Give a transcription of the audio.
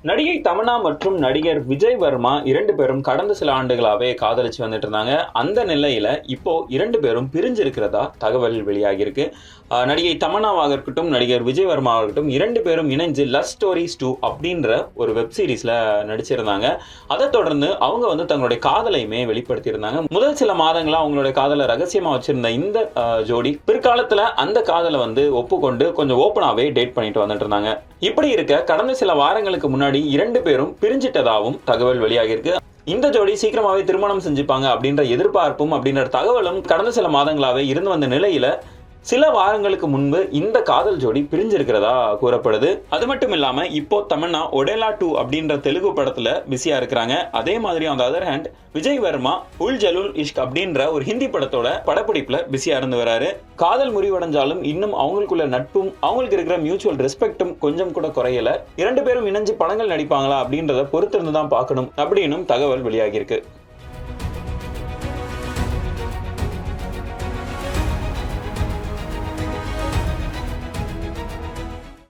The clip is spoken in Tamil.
நடிகை தமன்னா மற்றும் நடிகர் விஜய் வர்மா 2 பேரும் கடந்த சில ஆண்டுகளாவே காதலிச்சு வந்துட்டு இருந்தாங்க. அந்த நிலையில இப்போ 2 பேரும் பிரிஞ்சிருக்கிறதா தகவல் வெளியாகியிருக்கு. நடிகை தமன்னாவாக இருக்கட்டும், நடிகர் விஜய் வர்மாவாக இருக்கட்டும் 2 பேரும் இணைஞ்சு லவ் ஸ்டோரிஸ் 2 அப்படின்ற ஒரு வெப் சீரிஸ்ல நடிச்சிருந்தாங்க. அதை தொடர்ந்து அவங்க வந்து தங்களுடைய காதலையுமே வெளிப்படுத்தியிருந்தாங்க. முதல் சில மாதங்களா அவங்களுடைய காதலை ரகசியமா வச்சிருந்த இந்த ஜோடி பிற்காலத்துல அந்த காதலை வந்து ஒப்புக்கொண்டு கொஞ்சம் ஓப்பனாவே டேட் பண்ணிட்டு வந்துட்டு இருந்தாங்க. இப்படி இருக்க கடந்த சில வாரங்களுக்கு முன்னாடி 2 பேரும் பிரிஞ்சிட்டதாகவும் தகவல் வெளியாகியிருக்கு. இந்த ஜோடி சீக்கிரமாவே திருமணம் செஞ்சுப்பாங்க அப்படின்ற எதிர்பார்ப்பும் அப்படின்ற தகவலும் கடந்த சில மாதங்களாவே இருந்து வந்த நிலையில சில வாரங்களுக்கு முன்பு இந்த காதல் ஜோடி பிரிஞ்சிருக்கிறதா கூறப்படுது. அது மட்டும் இல்லாம இப்போ தமன்னா ஒடேலா 2 அப்படின்ற தெலுங்கு படத்துல பிஸியா இருக்கிறாங்க. அதே மாதிரி on the other hand Vijay Varma Ul Jalool Ishq அப்படின்ற ஒரு ஹிந்தி படத்தோட படப்பிடிப்புல பிஸியா இருந்து வராரு. காதல் முறிவடைஞ்சாலும் இன்னும் அவங்களுக்குள்ள நட்பும் அவங்களுக்கு இருக்கிற மியூச்சுவல் ரெஸ்பெக்டும் கொஞ்சம் கூட குறையல. 2 பேரும் இணைஞ்சு படங்கள் நடிப்பாங்களா அப்படின்றத பொறுத்திருந்து தான் பார்க்கணும் அப்படின்னு தகவல் வெளியாகியிருக்கு.